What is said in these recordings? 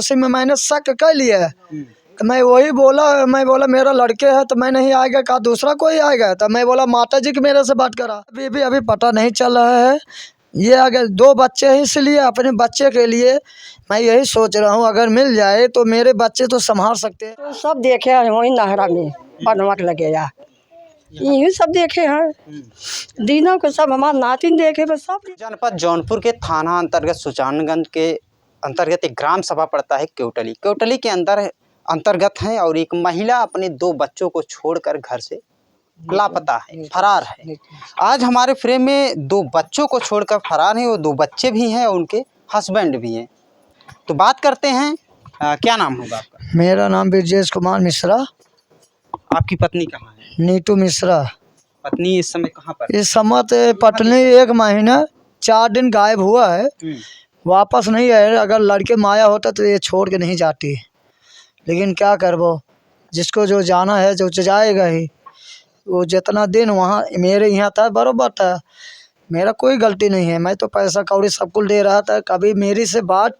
उसी में मैंने शक कर लिया। मैं वही बोला, मैं बोला मेरा लड़के है तो मैं नहीं आएगा, कहा दूसरा कोई आएगा, तो मैं बोला माता जी की मेरे से बात करा। अभी पता नहीं चल रहा है। ये अगर 2 बच्चे हैं, इसलिए अपने बच्चे के लिए मैं यही सोच रहा हूँ, अगर मिल जाए तो मेरे बच्चे तो संभाल सकते हैं। तो सब देखे हैं वही नहरा में बनवट लगेगा, यही सब देखे हैं दीनों को, सब हमारे नातिन देखे बस सब। जनपद जौनपुर के थाना अंतर्गत सुजानगंज के अंतर्गत एक ग्राम सभा पड़ता है केवटली के अंतर्गत है, और एक महिला अपने 2 बच्चों को छोड़कर घर से लापता है, फरार है। आज हमारे फ्रेम में 2 बच्चों को छोड़कर फरार है, वो 2 बच्चे भी हैं और उनके हस्बैंड भी हैं। तो बात करते हैं, क्या नाम होगा आपका? मेरा नाम ब्रजेश कुमार मिश्रा। आपकी पत्नी कहाँ है? नीतू मिश्रा। पत्नी इस समय कहाँ पर? इस समय पत्नी 1 महीना 4 दिन गायब हुआ है, वापस नहीं आए। अगर लड़के माया होता तो ये छोड़ के नहीं जाती, लेकिन क्या करबो, जिसको जो जाना है जो जाएगा ही। वो जितना दिन वहाँ मेरे यहाँ था बराबर था, मेरा कोई गलती नहीं है। मैं तो पैसा कौड़ी सब कुछ दे रहा था, कभी मेरी से बात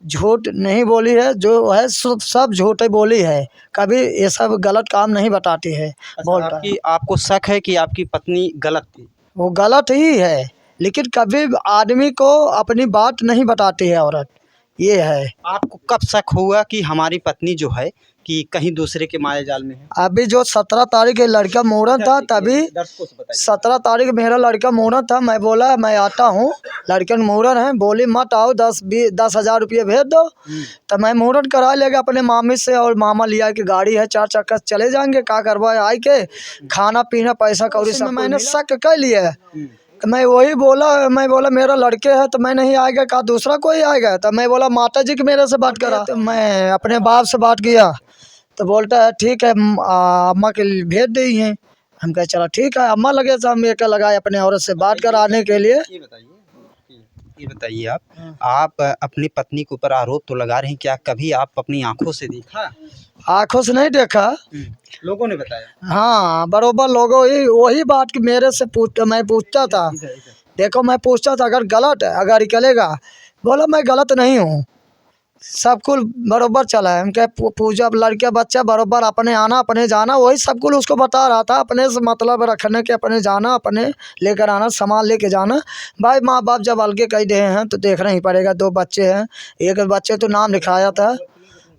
झूठ नहीं बोली है, जो है सब झूठे बोली है, कभी ये सब गलत काम नहीं बताती है। बोलता आपको शक है कि आपकी पत्नी गलत थी? वो गलत ही है, लेकिन कभी आदमी को अपनी बात नहीं बताती है औरत, ये है। आपको कब शक हुआ कि हमारी पत्नी जो है कि कहीं दूसरे के माया जाल में है? अभी जो 17 तारीख लड़का मुहूर्त था, तभी 17 तारीख मेरा लड़का मुहूर्त था। मैं बोला मैं आता हूँ, लड़के मुहूर्त है, बोली मत आओ, 10,000 रुपये भेज दो। तो मैं मुहूर्त करा लेगा अपने मामी से, और मामा लिया कि गाड़ी है 4 चक्का चले जाएंगे, क्या करवा आई के खाना पीना पैसा कौड़ी सब मैंने शक कर लिया। मैं वही बोला, मैं बोला मेरा लड़के है तो मैं नहीं आएगा, कहा दूसरा कोई आएगा, तो मैं बोला माता जी की मेरे से बात करा। तो मैं अपने बाप से बात किया, तो बोलता है ठीक है अम्मा के लिए भेज दी हैं। हम कहे चला ठीक है, अम्मा लगे तो हम एक लगाए अपने औरत से बात कराने के लिए। ये बताइए आप अपनी पत्नी के ऊपर आरोप तो लगा रहे हैं, क्या कभी आप अपनी आंखों से देखा? आँखों से नहीं देखा, लोगों ने बताया। हाँ बरोबर लोगों ही वही बात कि मेरे से मैं पूछता था, देखो मैं पूछता था अगर गलत है अगर निकलेगा, बोला मैं गलत नहीं हूँ, सब कुछ बरोबर चला है। उनके पूजा लड़के बच्चा बरोबर अपने आना अपने जाना, वही सब कुछ उसको बता रहा था, अपने से मतलब रखने के, अपने जाना अपने लेकर आना, सामान लेके जाना। भाई माँ बाप जब अलगे कह रहे हैं तो देखना ही पड़ेगा। 2 बच्चे हैं, एक बच्चे तो नाम लिखाया था।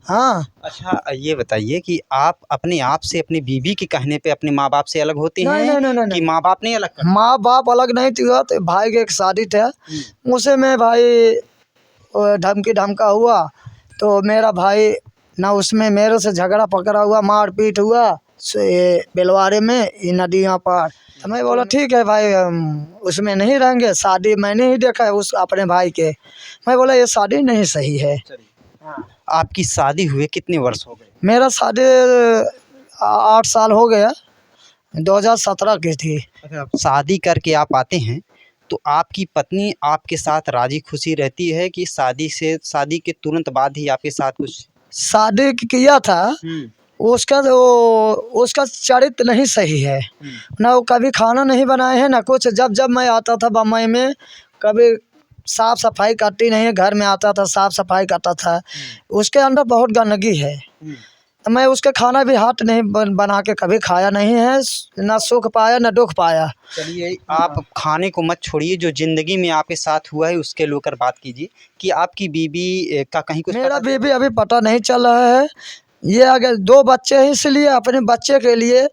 हाँ अच्छा ये बताइए कि आप अपने आप से अपनी बीवी के कहने पे अपने माँ बाप से अलग होते हैं? नहीं, कि माँ बाप नहीं अलग करते? माँ बाप अलग नहीं थी, तो भाई के एक शादी था, उसे में भाई धमका हुआ, तो मेरा भाई ना उसमें मेरे से झगड़ा पकड़ा हुआ, मारपीट हुआ बेलवारे में नदियाँ पार। तो मैं बोला ठीक है भाई, उसमें नहीं रहेंगे, शादी मैंने ही देखा है उस अपने भाई के। मैं बोला ये शादी नहीं सही है। आपकी शादी हुए कितने वर्ष हो गए? मेरा शादी 8 साल हो गया, 2017 की थी। शादी करके आप आते हैं तो आपकी पत्नी आपके साथ राजी खुशी रहती है कि शादी के तुरंत बाद ही आपके साथ कुछ? शादी किया था, उसका चरित्र नहीं सही है ना, वो कभी खाना नहीं बनाए हैं ना कुछ। जब मैं आता था बम्बई में, कभी साफ़ सफाई करती नहीं है, घर में आता था साफ़ सफाई करता था, उसके अंदर बहुत गंदगी है। तो मैं उसके खाना भी हाथ नहीं बना के कभी खाया नहीं है, ना सुख पाया ना दुख पाया। चलिए आप खाने को मत छोड़िए, जो ज़िंदगी में आपके साथ हुआ है उसके लेकर बात कीजिए कि आपकी बीवी का कहीं कुछ? मेरा बीवी अभी पता नहीं चल रहा है। ये अगर 2 बच्चे हैं, इसलिए अपने बच्चे के लिए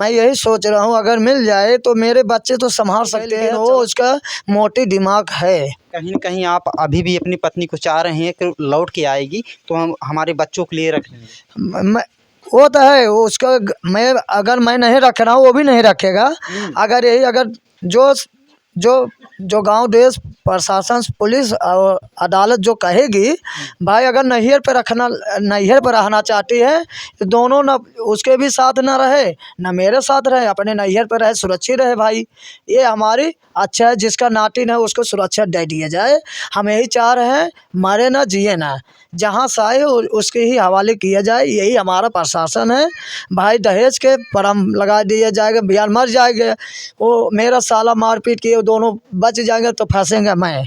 मैं यही सोच रहा हूँ, अगर मिल जाए तो मेरे बच्चे तो संभाल सकते हैं। वो उसका मोटी दिमाग है। कहीं न कहीं आप अभी भी अपनी पत्नी को चाह रहे हैं कि लौट के आएगी तो हम हमारे बच्चों के लिए रख लेंगे? वो तो है उसका, अगर मैं नहीं रख रहा हूँ वो भी नहीं रखेगा। अगर यही अगर जो गांव देश प्रशासन पुलिस और अदालत जो कहेगी, भाई अगर नैहर पे रहना चाहती है तो दोनों न उसके भी साथ ना रहे ना मेरे साथ रहे, अपने नैहर पे रहे, सुरक्षित रहे। भाई ये हमारी अच्छा है, जिसका नातिन है उसको सुरक्षा दे दिया जाए। हम यही चाह रहे हैं, मरे ना जिए ना, जहाँ से आए उसके ही हवाले किया जाए, यही हमारा प्रशासन है। भाई दहेज के परम लगा दिया जाएगा, बिहार मर जाएगा, वो मेरा साला मारपीट किए दोनों बच जाएंगे तो फंसेंगे मैं।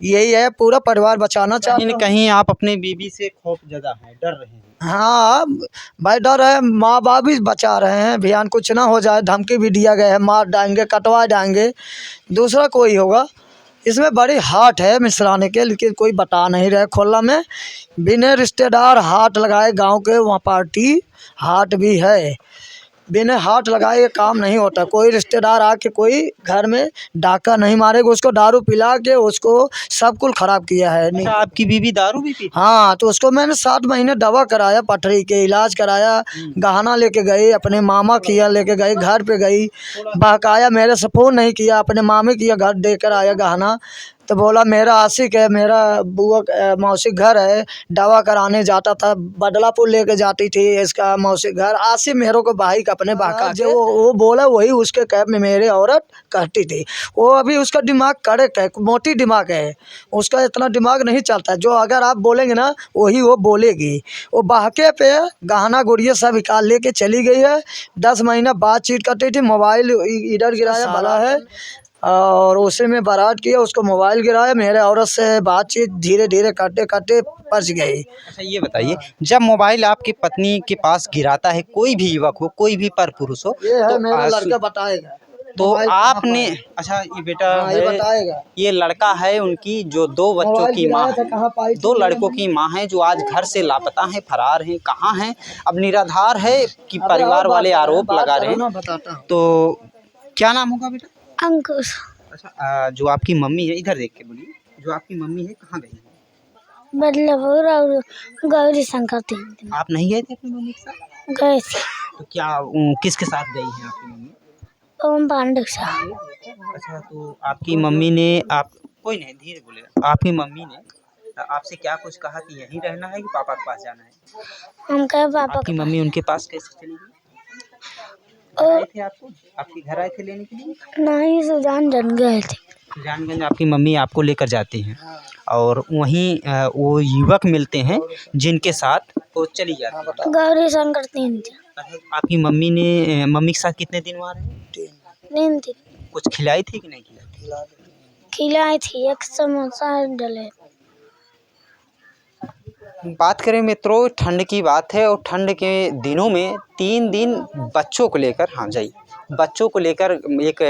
यही है, पूरा परिवार बचाना कहीं चाहते न हैं। कहीं आप अपने बीवी से खौफ ज़्यादा हैं, डर रहे हैं। हाँ भाई डर है, माँ बाप भी बचा रहे हैं, ध्यान कुछ ना हो जाए, धमकी भी दिया गया है, मार डालेंगे, कटवा देंगे, दूसरा कोई होगा। इसमें बड़ी हाट है मिश्राने के, लेकिन कोई बता नहीं रहे खुला में। बिना रिश्तेदार हाट लगाए गांव के वहाँ पार्टी हाट भी है, बिना हाट लगाए ये काम नहीं होता। कोई रिश्तेदार आके कोई घर में डाका नहीं मारेगा, उसको दारू पिला के उसको सब कुछ खराब किया है। अच्छा, आपकी बीवी दारू भी पीती? हाँ, तो उसको मैंने 7 महीने दवा कराया, पथरी के इलाज कराया, गहना लेके गई, अपने मामा किया लेके गई, घर पे गई, बहकाया, मेरे से फ़ोन नहीं किया, अपने मामे किया, घर देकर आया गहना। तो बोला मेरा आशिक है, मेरा बुआ मौसी घर है, दवा कराने जाता था, बदलापुर लेके जाती थी इसका मौसी घर। आशिक मेरे को भाई का अपने बहका जो वो बोला वही उसके कैब में मेरे औरत कहती थी। वो अभी उसका दिमाग कड़क है, मोटी दिमाग है, उसका इतना दिमाग नहीं चलता। जो अगर आप बोलेंगे ना वही वो बोलेगी। वो बहके पे गहना गुड़िया सब निकाल लेके चली गई है। 10 महीना बातचीत करती थी, मोबाइल इधर गिराया भला है, और उसी में बारात किया, उसको मोबाइल गिराया, मेरे औरत से बातचीत धीरे धीरे करते करते पच गई। अच्छा, ये बताइए, जब मोबाइल आपकी पत्नी के पास गिराता है कोई भी युवक हो, कोई भी पर पुरुष हो, ये है तो मेरा लड़का बताएगा। तो मोबाइल कहाँ आपने, पाया? अच्छा ये बेटा हाँ, ये है, बताएगा। ये लड़का है उनकी जो 2 बच्चों मोबाइल की माँ गिराया था, है, कहाँ पाई थी? 2 लड़कों की माँ है, जो आज घर से लापता हैं, फरार हैं, कहाँ हैं, अब निराधार है कि अबे परिवार और वाले बात आरोप बात लगा करो रहे हैं। ना, बताता हूँ। तो क्या नाम होगा बेटा? अंकुश। अच्छा, जो आपकी मम्मी है, इधर देख के बोलिए, जो आपकी मम्मी है कहाँ गई है? बदलापुर और गौरी शंकर 3 दिन आप नहीं गए थे अपनी मम्मी के साथ? गए थे। तो क्या किसके साथ गई हैं आपकी मम्मी? ओम पांडे के साथ। अच्छा, तो आपकी मम्मी ने, आप कोई नहीं, धीरे बोलेगा, आपकी मम्मी ने आपसे क्या कुछ कहा कि यहीं रहना है कि पापा के पास जाना है? हम कहे पापा आपकी के पास। मम्मी उनके पास कैसे चली गई? आए थे आपको, आपके घर आए थे लेने के लिए? नहीं, सुजान जन गए थे। सुजानगंज आपकी मम्मी आपको लेकर जाती हैं, और वहीं वो युवक मिलते हैं जिनके साथ वो चली जाती है। गौरी शंकर 3 दिन। आपकी मम्मी ने, मम्मी के साथ कितने दिन वहाँ रहे? 3 दिन कुछ खिलाई थी कि नहीं खिलाई? खिलाई थी, एक समोसा डले। बात करें मित्रों, ठंड की बात है, और ठंड के दिनों में 3 दिन बच्चों को लेकर, हाँ जाइए, बच्चों को लेकर एक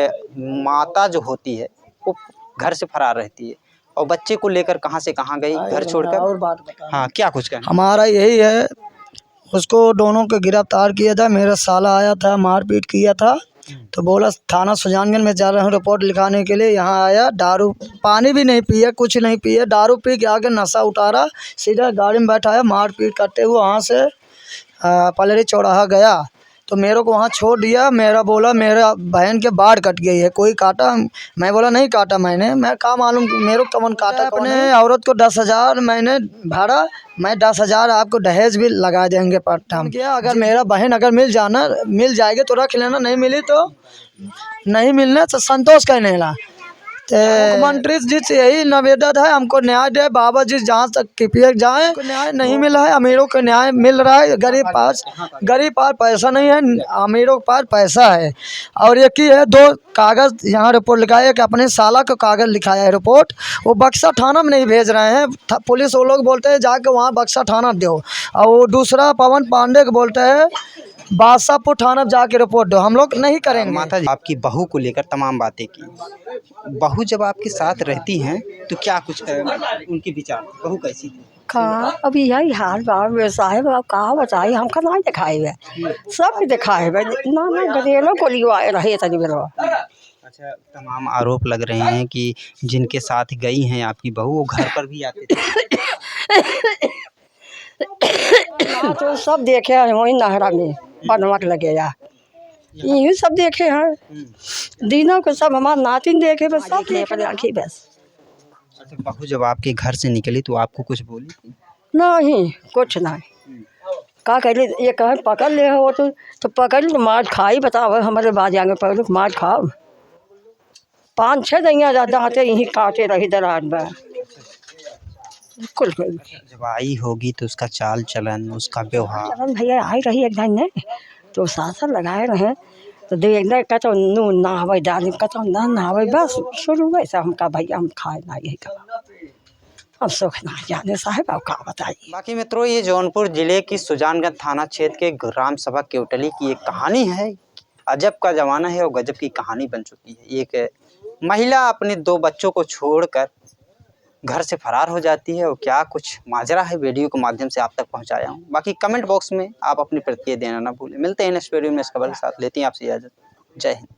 माता जो होती है वो घर से फरार रहती है, और बच्चे को लेकर कहाँ से कहाँ गई घर छोड़कर। और बात बता। हाँ, क्या कुछ कहना? हमारा यही है, उसको दोनों को गिरफ्तार किया था, मेरा साला आया था, मारपीट किया था, तो बोला थाना सुजानगंज में जा रहा हूँ रिपोर्ट लिखाने के लिए। यहाँ आया, दारू पानी भी नहीं पिया, कुछ नहीं पिया, दारू पी के आके नशा उतारा, सीधा गाड़ी में बैठाया, मारपीट करते हुए वहाँ से पलरी चौराहा गया, तो मेरे को वहाँ छोड़ दिया। मेरा बोला मेरा बहन के बाढ़ कट गई है, कोई काटा? मैं बोला नहीं काटा मैंने, मैं कहाँ मालूम मेरे को कौन काटा। अपने औरत को 10,000 मैंने भाड़ा, मैं 10,000 आपको दहेज भी लगा देंगे पर हम क्या, अगर मेरा बहन अगर मिल जाएगी तो रख लेना, नहीं मिली तो नहीं मिलने तो संतोष कहने ला। तो मुख्यमंत्री जी से यही निवेदन है, हमको न्याय दे बाबा जी, जहाँ तक कृपया जाए। न्याय नहीं मिला है, अमीरों को न्याय मिल रहा है, गरीब पास पैसा नहीं है, अमीरों के पास पैसा है। और एक ही है, 2 कागज़ यहाँ रिपोर्ट लिखाया कि अपने साला को कागज़ लिखाया है रिपोर्ट, वो बक्सा थाना में नहीं भेज रहे हैं। पुलिस वो लोग बोलते हैं जाके वहाँ बक्सा थाना दो, और वो दूसरा पवन पांडे को बोलते हैं बादशाहपुर थाना जाके रिपोर्ट दो, हम लोग नहीं करेंगे। माता जी, आपकी बहू को लेकर तमाम बातें की, बहू जब आपके साथ रहती हैं तो क्या कुछ उनके विचार, बहू कैसी थी? कहाँ अभी यही हाल बात व्यवसाय अब कहाँ बताई, हमका ना दिखाए हुए सब दिखाए हुए ना गदेलों को लिवाए रहे तनी बेरो। अच्छा, तमाम आरोप लग रहे हैं कि जिनके साथ गई हैं आपकी बहू, वो घर पर भी आते थे। तो सब देखे हैं वही नहरा में बनवट लगेगा, यही सब देखे हैं दिनों को, सब हमारे नातिन देखे बस, सब देखे आँखी बस। अच्छा, बहू जब आपके घर से निकली तो आपको कुछ बोली थी? नहीं, कुछ नहीं। का कहले ये कहे पकड़ ले हो तो पकड़ लो, मार खाई बताओ, हमारे बाजांगे पकड़ मार खाओ। 5-6 दैया दाँते यहीं काटे रही दराज में कुल। जब आई होगी तो उसका चाल चलन, उसका व्यवहार। चलन भैया आई रही एक दिन ने तो शासन लगाए रहे, तो देखने का तो नून ना हवे डाली का तो ना हवे, बस शुरू वैसा हमका भैया हम खाए ना यही का। अब सुख ना जाने साहब, अब क्या बताइए। बाकी मित्रों, ये जौनपुर जिले की सुजानगंज थाना क्षेत्र के ग्राम सभा केवटली की एक कहानी है। अजब का जमाना है और गजब की कहानी बन चुकी है। एक महिला अपने 2 बच्चों को छोड़कर घर से फरार हो जाती है और क्या कुछ माजरा है वीडियो के माध्यम से आप तक पहुंचाया हूं। बाकी कमेंट बॉक्स में आप अपनी प्रतिक्रिया देना ना भूलें। मिलते हैं नेक्स्ट वीडियो में इस खबर के साथ। लेते हैं आपसे इजाजत। जय हिंद।